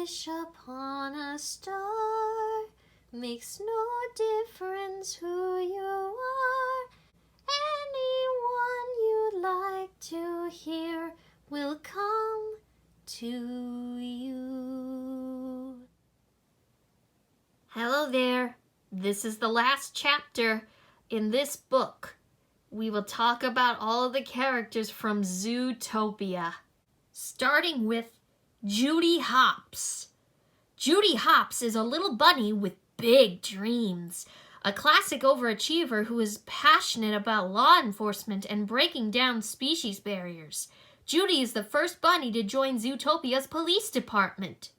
wish upon a star. Makes no difference who you are. Anyone you'd like to hear will come to you. Hello there. This is the last chapter in this book. We will talk about all of the characters from Zootopia, starting with Judy Hopps. Judy Hopps is a little bunny with big dreams, a classic overachiever who is passionate about law enforcement and breaking down species barriers. Judy is the first bunny to join Zootopia's police department.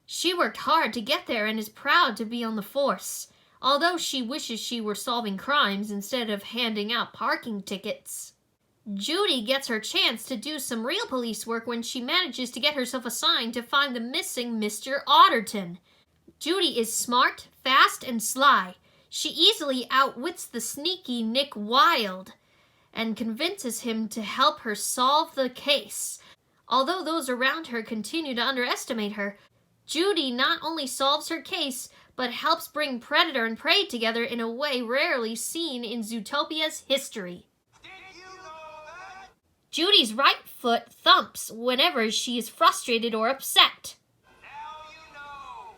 She worked hard to get there and is proud to be on the force, although she wishes she were solving crimes instead of handing out parking tickets. Judy gets her chance to do some real police work when she manages to get herself assigned to find the missing Mr. Otterton. Judy is smart, fast, and sly. She easily outwits the sneaky Nick Wilde and convinces him to help her solve the case. Although those around her continue to underestimate her, Judy not only solves her case, but helps bring predator and prey together in a way rarely seen in Zootopia's history. Did you know that? Judy's right foot thumps whenever she is frustrated or upset. Now you know.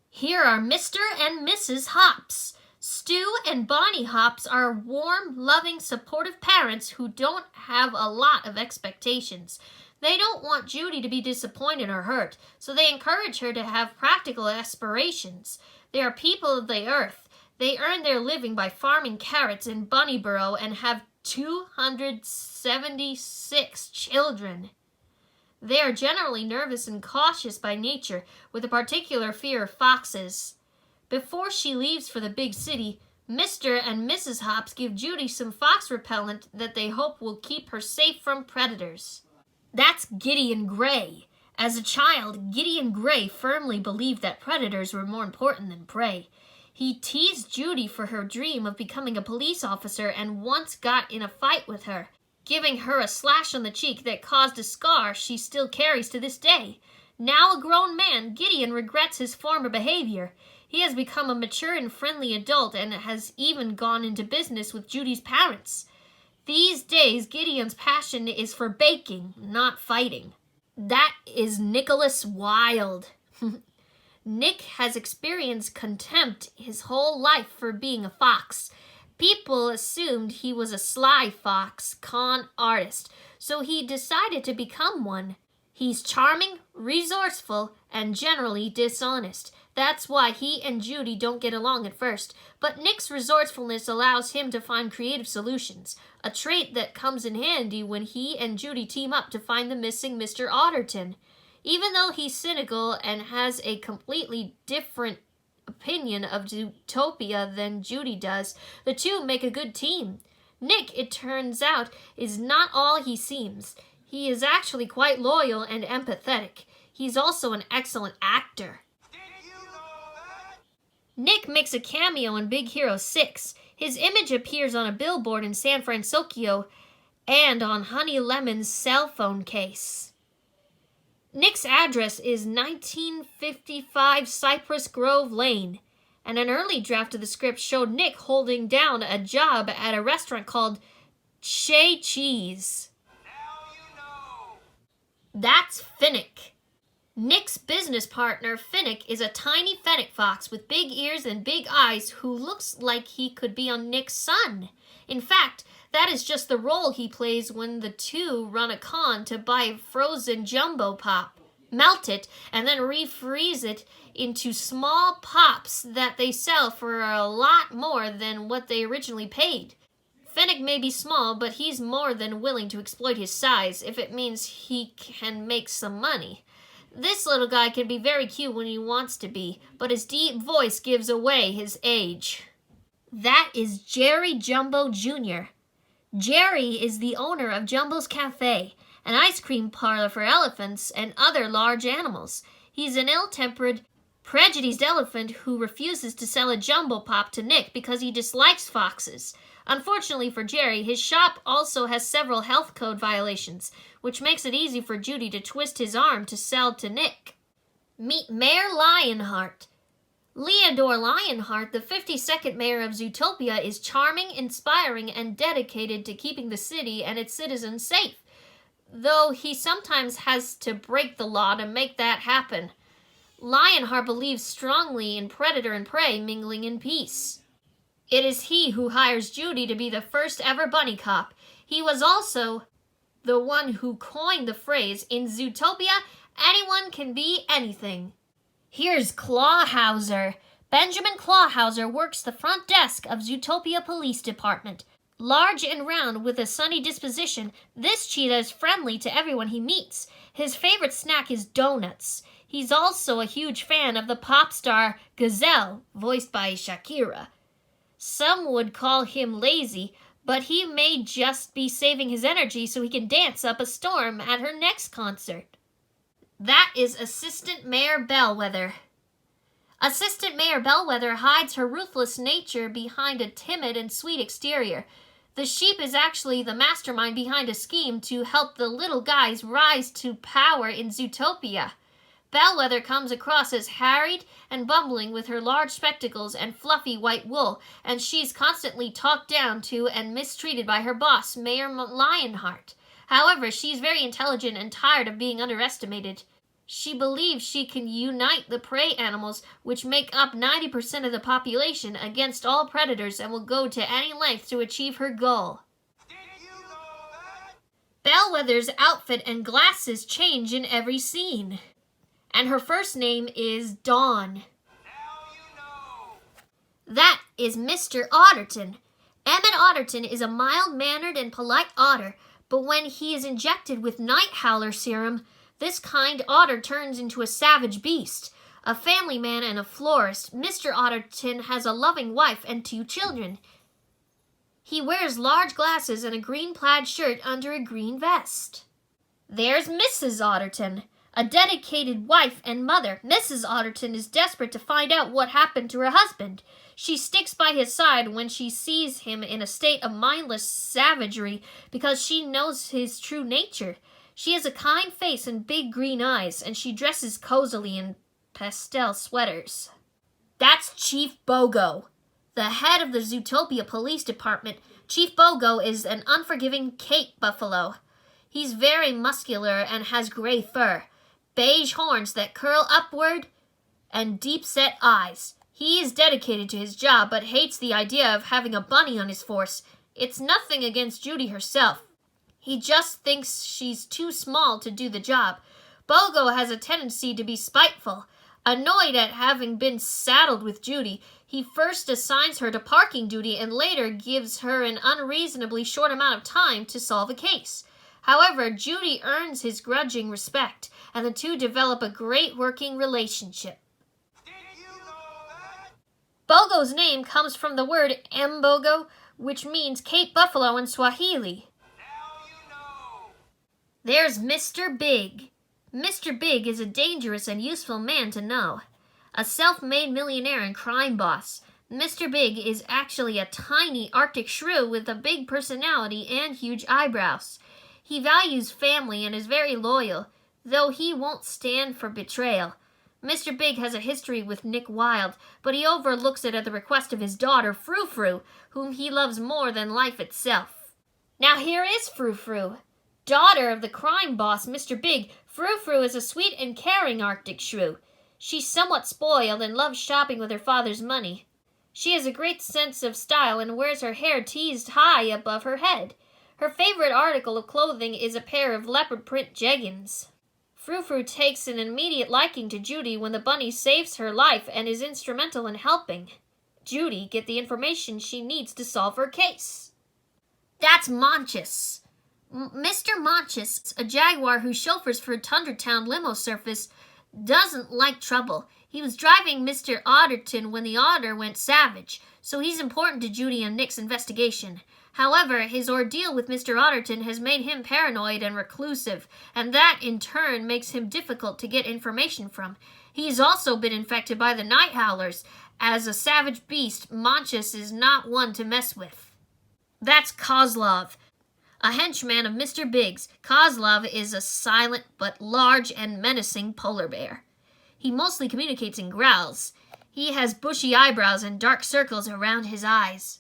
Here are Mr. and Mrs. Hopps. Stu and Bonnie Hopps are warm, loving, supportive parents who don't have a lot of expectations. They don't want Judy to be disappointed or hurt, so they encourage her to have practical aspirations. They are people of the earth. They earn their living by farming carrots in Bunnyborough and have 276 children. They are generally nervous and cautious by nature, with a particular fear of foxes. Before she leaves for the big city, Mr. and Mrs. Hopps give Judy some fox repellent that they hope will keep her safe from predators. That's Gideon Gray. As a child, Gideon Gray firmly believed that predators were more important than prey. He teased Judy for her dream of becoming a police officer and once got in a fight with her, giving her a slash on the cheek that caused a scar she still carries to this day. Now a grown man, Gideon regrets his former behavior. He has become a mature and friendly adult and has even gone into business with Judy's parents. These days, Gideon's passion is for baking, not fighting. That is Nicholas Wilde. Nick has experienced contempt his whole life for being a fox. People assumed he was a sly fox, con artist, so he decided to become one. He's charming, resourceful, and generally dishonest. That's why he and Judy don't get along at first, but Nick's resourcefulness allows him to find creative solutions, a trait that comes in handy when he and Judy team up to find the missing Mr. Otterton. Even though he's cynical and has a completely different opinion of Zootopia than Judy does, the two make a good team. Nick, it turns out, is not all he seems. He is actually quite loyal and empathetic. He's also an excellent actor. Nick makes a cameo in Big Hero 6. His image appears on a billboard in San Francisco and on Honey Lemon's cell phone case. Nick's address is 1955 Cypress Grove Lane, and an early draft of the script showed Nick holding down a job at a restaurant called Che Cheese. Now you know. That's Finnick. Nick's business partner, Finnick, is a tiny fennec fox with big ears and big eyes who looks like he could be on Nick's son. In fact, that is just the role he plays when the two run a con to buy frozen jumbo pop, melt it, and then refreeze it into small pops that they sell for a lot more than what they originally paid. Finnick may be small, but he's more than willing to exploit his size if it means he can make some money. This little guy can be very cute when he wants to be, but his deep voice gives away his age. That is Jerry Jumbo Jr. Jerry is the owner of Jumbo's Cafe, an ice cream parlor for elephants and other large animals. He's an ill-tempered, prejudiced elephant who refuses to sell a jumbo pop to Nick because he dislikes foxes. Unfortunately for Jerry, his shop also has several health code violations, which makes it easy for Judy to twist his arm to sell to Nick. Meet Mayor Lionheart. Leodore Lionheart, the 52nd mayor of Zootopia, is charming, inspiring, and dedicated to keeping the city and its citizens safe, though he sometimes has to break the law to make that happen. Lionheart believes strongly in predator and prey mingling in peace. It is he who hires Judy to be the first ever bunny cop. He was also the one who coined the phrase, "In Zootopia, anyone can be anything." Here's Clawhauser. Benjamin Clawhauser works the front desk of Zootopia Police Department. Large and round with a sunny disposition, this cheetah is friendly to everyone he meets. His favorite snack is donuts. He's also a huge fan of the pop star Gazelle, voiced by Shakira. Some would call him lazy, but he may just be saving his energy so he can dance up a storm at her next concert. That is Assistant Mayor Bellwether. Assistant Mayor Bellwether hides her ruthless nature behind a timid and sweet exterior. The sheep is actually the mastermind behind a scheme to help the little guys rise to power in Zootopia. Bellwether comes across as harried and bumbling with her large spectacles and fluffy white wool, and she's constantly talked down to and mistreated by her boss, Mayor Lionheart. However, she's very intelligent and tired of being underestimated. She believes she can unite the prey animals, which make up 90% of the population, against all predators and will go to any length to achieve her goal. Did you know that? Bellwether's outfit and glasses change in every scene. And her first name is Dawn. Now you know. That is Mr. Otterton. Emmett Otterton is a mild-mannered and polite otter, but when he is injected with night howler serum, this kind otter turns into a savage beast. A family man and a florist, Mr. Otterton has a loving wife and 2 children. He wears large glasses and a green plaid shirt under a green vest. There's Mrs. Otterton, a dedicated wife and mother. Mrs. Otterton is desperate to find out what happened to her husband. She sticks by his side when she sees him in a state of mindless savagery because she knows his true nature. She has a kind face and big green eyes, and she dresses cozily in pastel sweaters. That's Chief Bogo, the head of the Zootopia Police Department. Chief Bogo is an unforgiving Cape buffalo. He's very muscular and has gray fur, beige horns that curl upward, and deep-set eyes. He is dedicated to his job, but hates the idea of having a bunny on his force. It's nothing against Judy herself. He just thinks she's too small to do the job. Bogo has a tendency to be spiteful. Annoyed at having been saddled with Judy, he first assigns her to parking duty and later gives her an unreasonably short amount of time to solve a case. However, Judy earns his grudging respect, and the two develop a great working relationship. Did you know that? Bogo's name comes from the word Mbogo, which means Cape Buffalo in Swahili. Now you know. There's Mr. Big. Mr. Big is a dangerous and useful man to know. A self-made millionaire and crime boss. Mr. Big is actually a tiny Arctic shrew with a big personality and huge eyebrows. He values family and is very loyal, though he won't stand for betrayal. Mr. Big has a history with Nick Wilde, but he overlooks it at the request of his daughter, Frou Frou, whom he loves more than life itself. Now here is Frou Frou. Daughter of the crime boss, Mr. Big, Frou Frou is a sweet and caring Arctic shrew. She's somewhat spoiled and loves shopping with her father's money. She has a great sense of style and wears her hair teased high above her head. Her favorite article of clothing is a pair of leopard print jeggings. Frou Frou takes an immediate liking to Judy when the bunny saves her life and is instrumental in helping Judy get the information she needs to solve her case. That's Monchus. Mr. Monchus, a jaguar who chauffeurs for Tundertown limo service, doesn't like trouble. He was driving Mr. Otterton when the otter went savage, so he's important to Judy and Nick's investigation. However, his ordeal with Mr. Otterton has made him paranoid and reclusive, and that in turn makes him difficult to get information from. He's also been infected by the night howlers. As a savage beast, Monchus is not one to mess with. That's Kozlov, a henchman of Mr. Big's. Kozlov is a silent but large and menacing polar bear. He mostly communicates in growls. He has bushy eyebrows and dark circles around his eyes.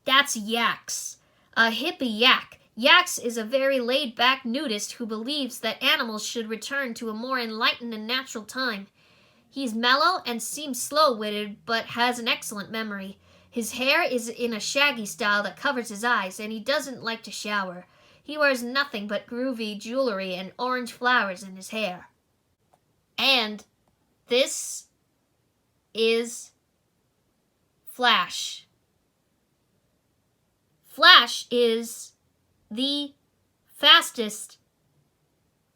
That's Yax, a hippie yak. Yax is a very laid-back nudist who believes that animals should return to a more enlightened and natural time. He's mellow and seems slow-witted, but has an excellent memory. His hair is in a shaggy style that covers his eyes, and he doesn't like to shower. He wears nothing but groovy jewelry and orange flowers in his hair. And this is Flash. Flash is the fastest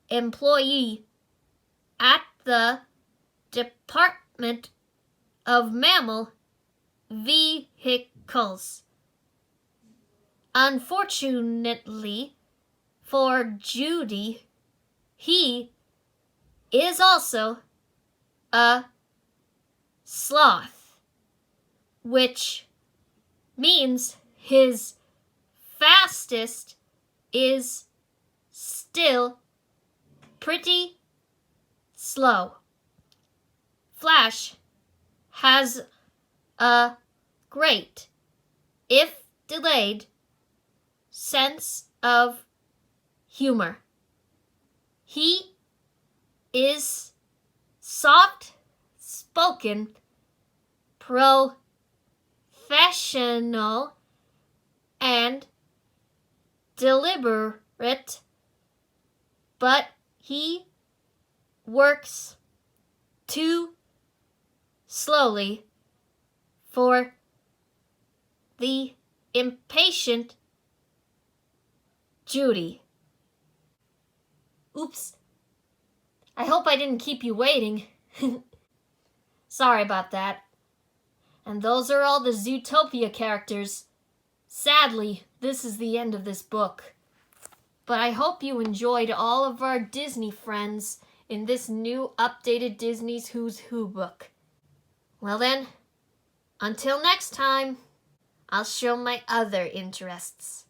employee at the Department of Mammal Vehicles. Unfortunately for Judy, he is also a sloth, which means his fastest is still pretty slow. Flash has a great, if delayed, sense of humor. He is soft-spoken, professional, and deliberate, but he works too slowly for the impatient Judy. Oops. I hope I didn't keep you waiting. Sorry about that. And those are all the Zootopia characters. Sadly, this is the end of this book. But I hope you enjoyed all of our Disney friends in this new updated Disney's Who's Who book. Well then, until next time, I'll show my other interests.